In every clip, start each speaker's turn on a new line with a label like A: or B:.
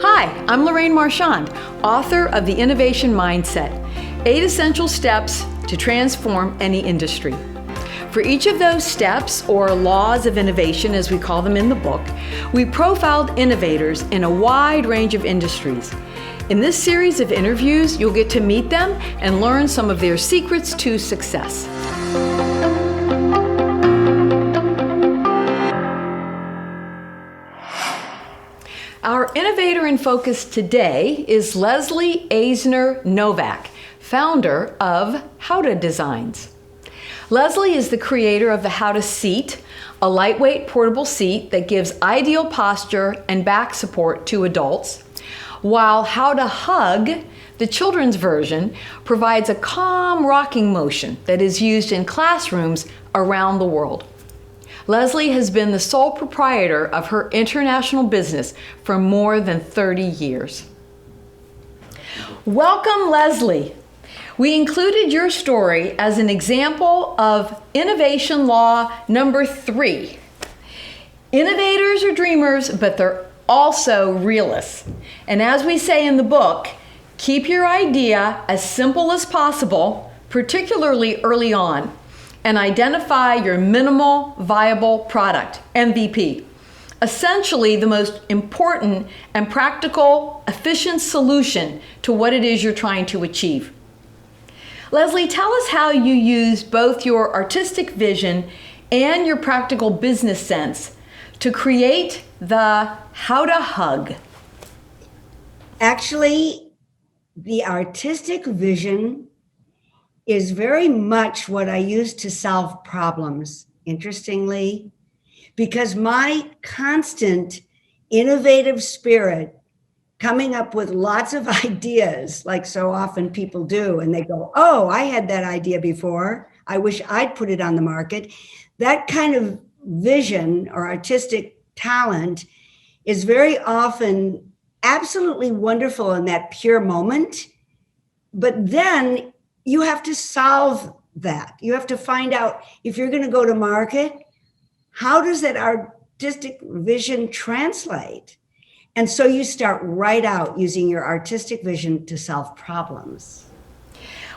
A: Hi, I'm Lorraine Marchand, author of The Innovation Mindset, 8 Essential Steps to Transform Any Industry. For each of those steps, or laws of innovation as we call them in the book, we profiled innovators in a wide range of industries. In this series of interviews, you'll get to meet them and learn some of their secrets to success. Our innovator in focus today is Leslie Aisner Novak, founder of Howda Designs. Leslie is the creator of the Howda Seat, a lightweight portable seat that gives ideal posture and back support to adults, while Howda Hug, the children's version, provides a calm rocking motion that is used in classrooms around the world. Leslie has been the sole proprietor of her international business for more than 30 years. Welcome, Leslie. We included your story as an example of innovation law number 3. Innovators are dreamers, but they're also realists. And as we say in the book, keep your idea as simple as possible, particularly early on, and identify your minimal viable product, MVP. Essentially, the most important and practical, efficient solution to what it is you're trying to achieve. Leslie, tell us how you used both your artistic vision and your practical business sense to create the Howda Hug.
B: Actually, the artistic vision is very much what I use to solve problems, interestingly, because my constant innovative spirit, coming up with lots of ideas, like so often people do, and they go, oh, I had that idea before. I wish I'd put it on the market. That kind of vision or artistic talent is very often absolutely wonderful in that pure moment. But then you have to solve that. You have to find out, if you're going to go to market, how does that artistic vision translate? And so you start right out using your artistic vision to solve problems.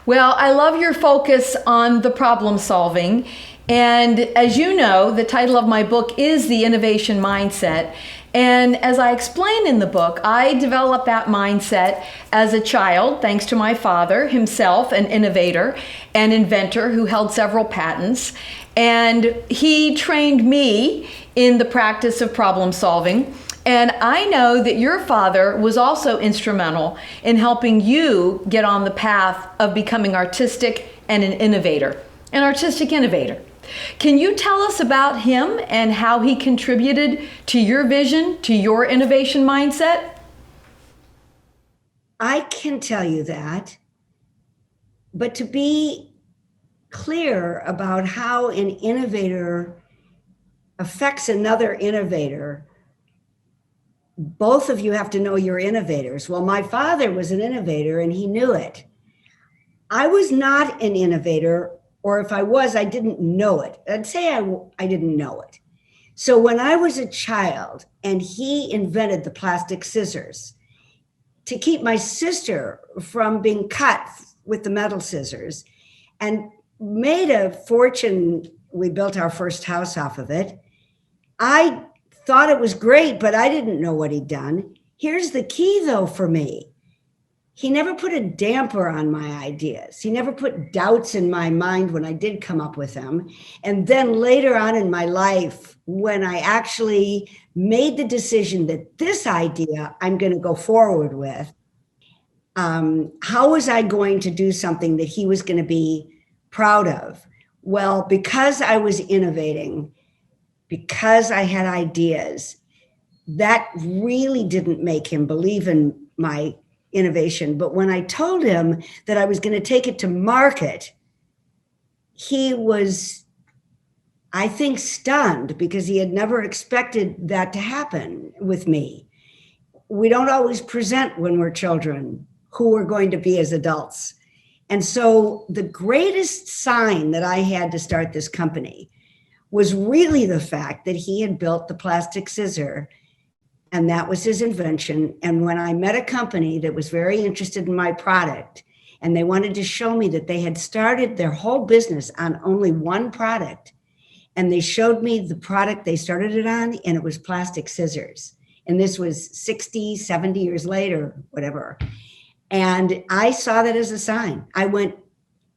A: Well, I love your focus on the problem solving. And as you know, the title of my book is The Innovation Mindset. And as I explain in the book, I developed that mindset as a child, thanks to my father, himself an innovator and inventor who held several patents. And he trained me in the practice of problem solving. And I know that your father was also instrumental in helping you get on the path of becoming artistic and an artistic innovator. Can you tell us about him and how he contributed to your vision, to your innovation mindset?
B: I can tell you that, but to be clear about how an innovator affects another innovator, both of you have to know you're innovators. Well, my father was an innovator and he knew it. I was not an innovator, or if I was, I didn't know it. I'd say I didn't know it. So when I was a child and he invented the plastic scissors to keep my sister from being cut with the metal scissors and made a fortune, we built our first house off of it. I thought it was great, but I didn't know what he'd done. Here's the key though for me. He never put a damper on my ideas. He never put doubts in my mind when I did come up with them. And then later on in my life, when I actually made the decision that this idea I'm going to go forward with, how was I going to do something that he was going to be proud of? Well, because I was innovating, because I had ideas, that really didn't make him believe in my innovation. But when I told him that I was going to take it to market, he was, I think, stunned because he had never expected that to happen with me. We don't always present when we're children who we're going to be as adults. And so the greatest sign that I had to start this company was really the fact that he had built the plastic scissor And that was his invention. And when I met a company that was very interested in my product, and they wanted to show me that they had started their whole business on only one product, and they showed me the product they started it on, and it was plastic scissors. And this was 60, 70 years later, whatever. And I saw that as a sign. I went,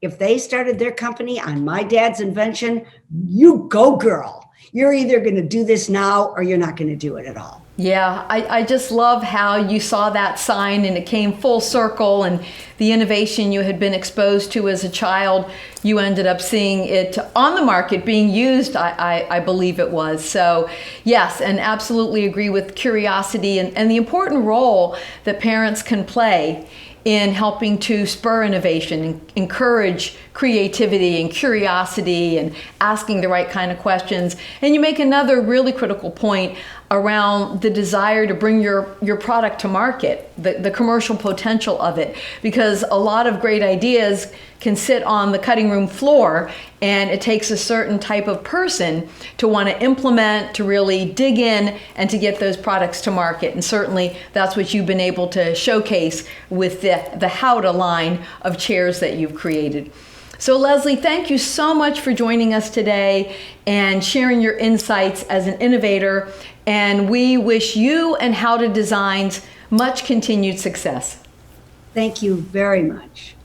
B: if they started their company on my dad's invention, you go, girl. You're either going to do this now or you're not going to do it at all.
A: Yeah, I just love how you saw that sign and it came full circle, and the innovation you had been exposed to as a child, you ended up seeing it on the market being used, I believe it was. So yes, and absolutely agree with curiosity and the important role that parents can play in helping to spur innovation and encourage creativity and curiosity and asking the right kind of questions. And you make another really critical point around the desire to bring your product to market, the commercial potential of it, because a lot of great ideas can sit on the cutting room floor, and it takes a certain type of person to want to implement, to really dig in, and to get those products to market. And certainly that's what you've been able to showcase with the Howda line of chairs that you've created. So Leslie, thank you so much for joining us today and sharing your insights as an innovator. And we wish you and Howda Designs much continued success.
B: Thank you very much.